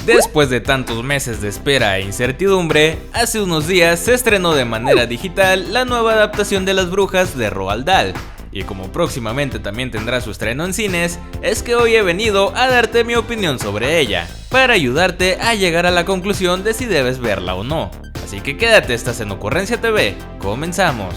Después de tantos meses de espera e incertidumbre, hace unos días se estrenó de manera digital la nueva adaptación de Las Brujas de Roald Dahl. Y como próximamente también tendrá su estreno en cines, es que hoy he venido a darte mi opinión sobre ella, para ayudarte a llegar a la conclusión de si debes verla o no. Así que quédate, estás en Ocurrencia TV, comenzamos.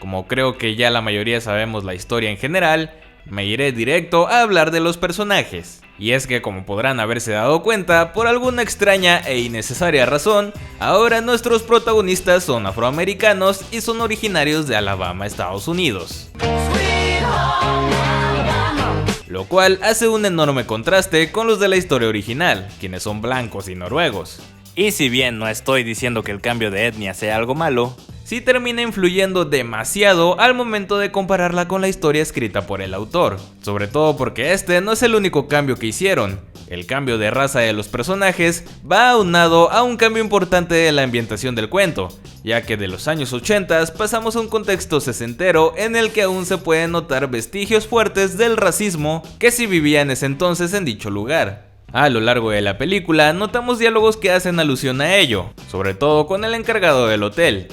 Como creo que ya la mayoría sabemos la historia en general, me iré directo a hablar de los personajes. Y es que, como podrán haberse dado cuenta, por alguna extraña e innecesaria razón, ahora nuestros protagonistas son afroamericanos y son originarios de Alabama, Estados Unidos. Lo cual hace un enorme contraste con los de la historia original, quienes son blancos y noruegos. Y si bien no estoy diciendo que el cambio de etnia sea algo malo, sí termina influyendo demasiado al momento de compararla con la historia escrita por el autor, sobre todo porque este no es el único cambio que hicieron. El cambio de raza de los personajes va aunado a un cambio importante de la ambientación del cuento, ya que de los años 80 pasamos a un contexto sesentero en el que aún se pueden notar vestigios fuertes del racismo que se vivía en ese entonces en dicho lugar. A lo largo de la película notamos diálogos que hacen alusión a ello, sobre todo con el encargado del hotel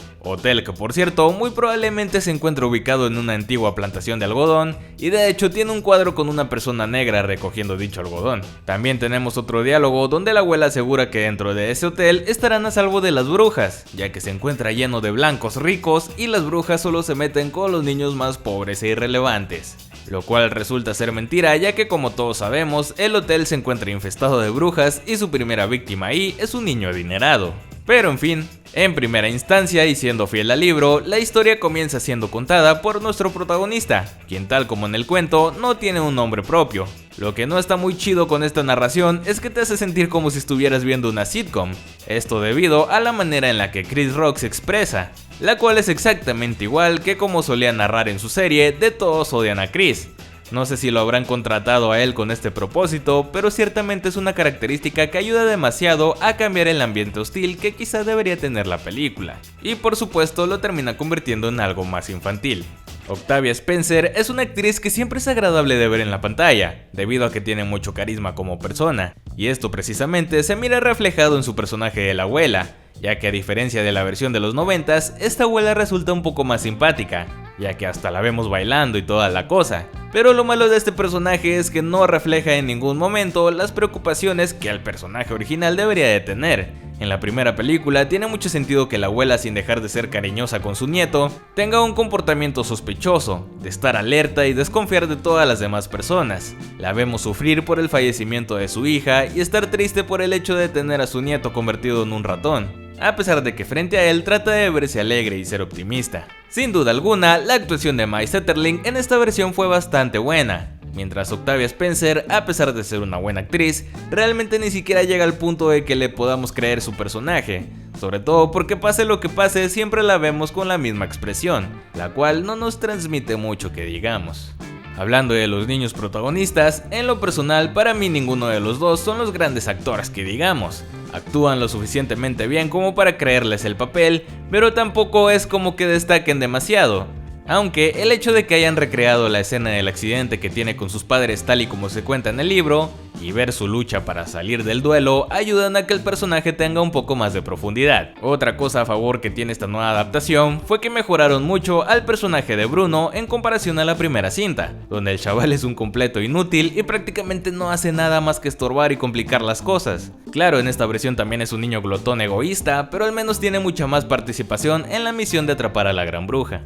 que por cierto muy probablemente se encuentra ubicado en una antigua plantación de algodón y de hecho tiene un cuadro con una persona negra recogiendo dicho algodón. También tenemos otro diálogo donde la abuela asegura que dentro de ese hotel estarán a salvo de las brujas, ya que se encuentra lleno de blancos ricos y las brujas solo se meten con los niños más pobres e irrelevantes. Lo cual resulta ser mentira, ya que como todos sabemos, el hotel se encuentra infestado de brujas y su primera víctima ahí es un niño adinerado. Pero en fin, en primera instancia y siendo fiel al libro, la historia comienza siendo contada por nuestro protagonista, quien tal como en el cuento no tiene un nombre propio. Lo que no está muy chido con esta narración es que te hace sentir como si estuvieras viendo una sitcom, esto debido a la manera en la que Chris Rock se expresa, la cual es exactamente igual que como solía narrar en su serie de Todos odian a Chris. No sé si lo habrán contratado a él con este propósito, pero ciertamente es una característica que ayuda demasiado a cambiar el ambiente hostil que quizá debería tener la película, y por supuesto lo termina convirtiendo en algo más infantil. Octavia Spencer es una actriz que siempre es agradable de ver en la pantalla, debido a que tiene mucho carisma como persona, y esto precisamente se mira reflejado en su personaje de la abuela, ya que a diferencia de la versión de los 90s, esta abuela resulta un poco más simpática, ya que hasta la vemos bailando y toda la cosa. Pero lo malo de este personaje es que no refleja en ningún momento las preocupaciones que el personaje original debería de tener. En la primera película tiene mucho sentido que la abuela, sin dejar de ser cariñosa con su nieto, tenga un comportamiento sospechoso, de estar alerta y desconfiar de todas las demás personas. La vemos sufrir por el fallecimiento de su hija y estar triste por el hecho de tener a su nieto convertido en un ratón, a pesar de que frente a él trata de verse alegre y ser optimista. Sin duda alguna, la actuación de Mai Zetterling en esta versión fue bastante buena, mientras Octavia Spencer, a pesar de ser una buena actriz, realmente ni siquiera llega al punto de que le podamos creer su personaje, sobre todo porque pase lo que pase siempre la vemos con la misma expresión, la cual no nos transmite mucho que digamos. Hablando de los niños protagonistas, en lo personal para mí ninguno de los dos son los grandes actores que digamos. Actúan lo suficientemente bien como para creerles el papel, pero tampoco es como que destaquen demasiado. Aunque el hecho de que hayan recreado la escena del accidente que tiene con sus padres tal y como se cuenta en el libro, y ver su lucha para salir del duelo, ayudan a que el personaje tenga un poco más de profundidad. Otra cosa a favor que tiene esta nueva adaptación fue que mejoraron mucho al personaje de Bruno en comparación a la primera cinta, donde el chaval es un completo inútil y prácticamente no hace nada más que estorbar y complicar las cosas. Claro, en esta versión también es un niño glotón egoísta, pero al menos tiene mucha más participación en la misión de atrapar a la gran bruja.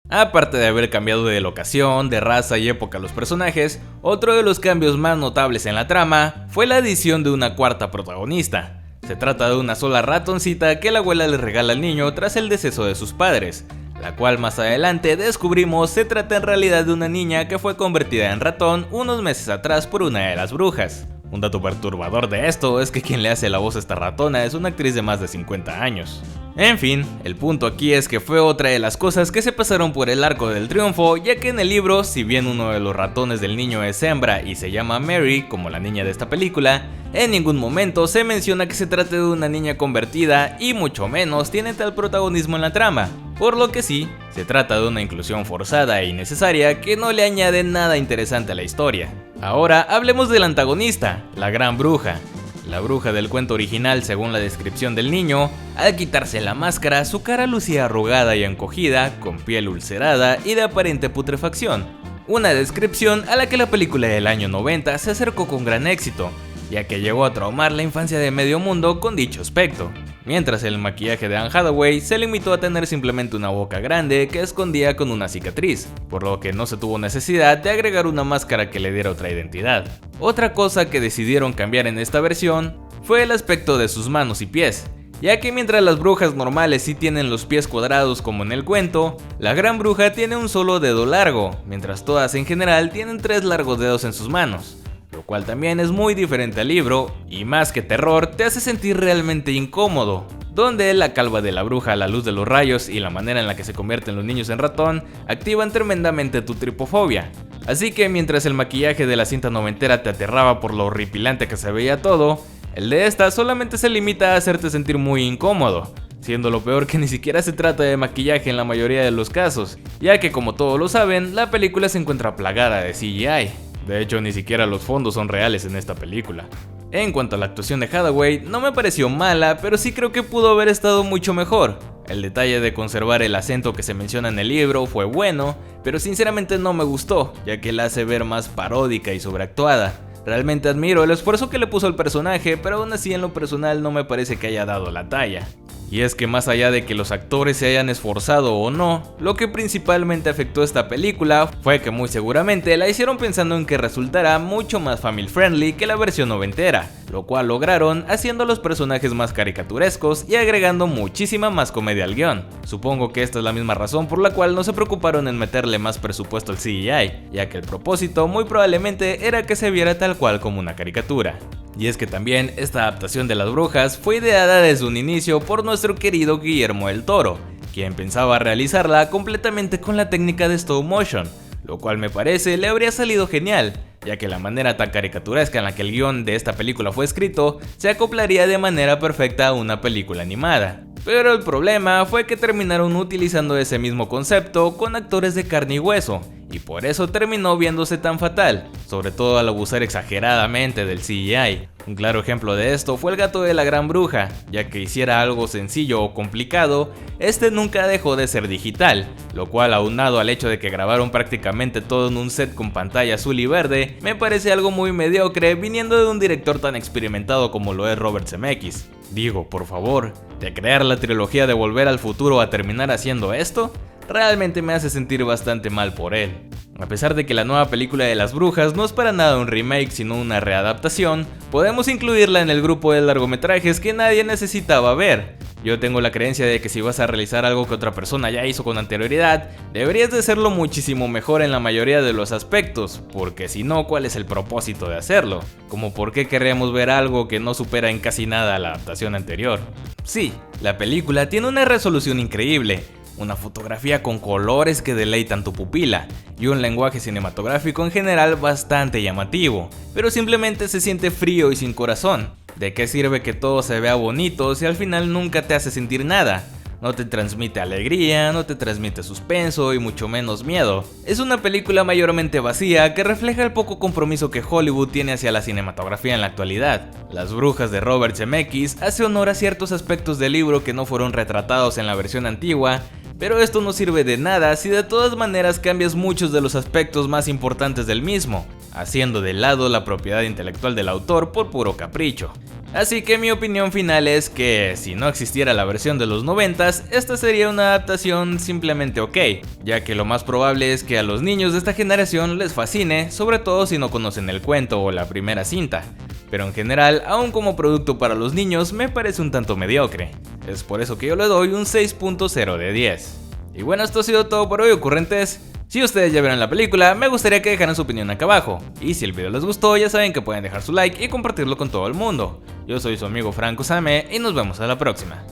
Aparte de haber cambiado de locación, de raza y época a los personajes, otro de los cambios más notables en la trama fue la adición de una cuarta protagonista. Se trata de una sola ratoncita que la abuela le regala al niño tras el deceso de sus padres, la cual más adelante descubrimos se trata en realidad de una niña que fue convertida en ratón unos meses atrás por una de las brujas. Un dato perturbador de esto es que quien le hace la voz a esta ratona es una actriz de más de 50 años. En fin, el punto aquí es que fue otra de las cosas que se pasaron por el arco del triunfo, ya que en el libro, si bien uno de los ratones del niño es hembra y se llama Mary, como la niña de esta película, en ningún momento se menciona que se trate de una niña convertida y mucho menos tiene tal protagonismo en la trama, por lo que sí, se trata de una inclusión forzada e innecesaria que no le añade nada interesante a la historia. Ahora hablemos del antagonista, la Gran Bruja. La bruja del cuento original, según la descripción del niño, al quitarse la máscara, su cara lucía arrugada y encogida, con piel ulcerada y de aparente putrefacción. Una descripción a la que la película del año 90 se acercó con gran éxito, ya que llegó a traumar la infancia de medio mundo con dicho aspecto. Mientras el maquillaje de Anne Hathaway se limitó a tener simplemente una boca grande que escondía con una cicatriz, por lo que no se tuvo necesidad de agregar una máscara que le diera otra identidad. Otra cosa que decidieron cambiar en esta versión fue el aspecto de sus manos y pies, ya que mientras las brujas normales sí tienen los pies cuadrados como en el cuento, la Gran Bruja tiene un solo dedo largo, mientras todas en general tienen 3 largos dedos en sus manos. Lo cual también es muy diferente al libro, y más que terror, te hace sentir realmente incómodo, donde la calva de la bruja a la luz de los rayos y la manera en la que se convierten los niños en ratón activan tremendamente tu tripofobia. Así que mientras el maquillaje de la cinta noventera te aterraba por lo horripilante que se veía todo, el de esta solamente se limita a hacerte sentir muy incómodo, siendo lo peor que ni siquiera se trata de maquillaje en la mayoría de los casos, ya que como todos lo saben, la película se encuentra plagada de CGI. De hecho, ni siquiera los fondos son reales en esta película. En cuanto a la actuación de Hathaway, no me pareció mala, pero sí creo que pudo haber estado mucho mejor. El detalle de conservar el acento que se menciona en el libro fue bueno, pero sinceramente no me gustó, ya que la hace ver más paródica y sobreactuada. Realmente admiro el esfuerzo que le puso al personaje, pero aún así en lo personal no me parece que haya dado la talla. Y es que más allá de que los actores se hayan esforzado o no, lo que principalmente afectó esta película fue que muy seguramente la hicieron pensando en que resultara mucho más family friendly que la versión noventera, lo cual lograron haciendo a los personajes más caricaturescos y agregando muchísima más comedia al guión. Supongo que esta es la misma razón por la cual no se preocuparon en meterle más presupuesto al CGI, ya que el propósito muy probablemente era que se viera tal cual como una caricatura. Y es que también esta adaptación de las brujas fue ideada desde un inicio por nuestro querido Guillermo del Toro, quien pensaba realizarla completamente con la técnica de stop motion, lo cual me parece le habría salido genial, ya que la manera tan caricaturesca en la que el guión de esta película fue escrito se acoplaría de manera perfecta a una película animada. Pero el problema fue que terminaron utilizando ese mismo concepto con actores de carne y hueso, y por eso terminó viéndose tan fatal, sobre todo al abusar exageradamente del CGI. Un claro ejemplo de esto fue el gato de la Gran Bruja, ya que hiciera algo sencillo o complicado, este nunca dejó de ser digital, lo cual aunado al hecho de que grabaron prácticamente todo en un set con pantalla azul y verde, me parece algo muy mediocre viniendo de un director tan experimentado como lo es Robert Zemeckis. Digo, por favor, de crear la trilogía de Volver al Futuro a terminar haciendo esto, realmente me hace sentir bastante mal por él. A pesar de que la nueva película de las brujas no es para nada un remake sino una readaptación, podemos incluirla en el grupo de largometrajes que nadie necesitaba ver. Yo tengo la creencia de que si vas a realizar algo que otra persona ya hizo con anterioridad, deberías de hacerlo muchísimo mejor en la mayoría de los aspectos, porque si no, ¿cuál es el propósito de hacerlo? Como por qué querríamos ver algo que no supera en casi nada la adaptación anterior. Sí, la película tiene una resolución increíble, una fotografía con colores que deleitan tu pupila y un lenguaje cinematográfico en general bastante llamativo, pero simplemente se siente frío y sin corazón. ¿De qué sirve que todo se vea bonito si al final nunca te hace sentir nada? No te transmite alegría, no te transmite suspenso y mucho menos miedo. Es una película mayormente vacía que refleja el poco compromiso que Hollywood tiene hacia la cinematografía en la actualidad. Las brujas de Robert Zemeckis hace honor a ciertos aspectos del libro que no fueron retratados en la versión antigua, pero esto no sirve de nada si de todas maneras cambias muchos de los aspectos más importantes del mismo, haciendo de lado la propiedad intelectual del autor por puro capricho. Así que mi opinión final es que si no existiera la versión de los 90s, esta sería una adaptación simplemente ok, ya que lo más probable es que a los niños de esta generación les fascine, sobre todo si no conocen el cuento o la primera cinta. Pero en general, aún como producto para los niños, me parece un tanto mediocre. Es por eso que yo le doy un 6.0 de 10. Y bueno, esto ha sido todo por hoy, ocurrentes. Si ustedes ya vieron la película, me gustaría que dejaran su opinión acá abajo. Y si el video les gustó, ya saben que pueden dejar su like y compartirlo con todo el mundo. Yo soy su amigo Franco Same y nos vemos a la próxima.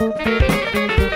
Thank you.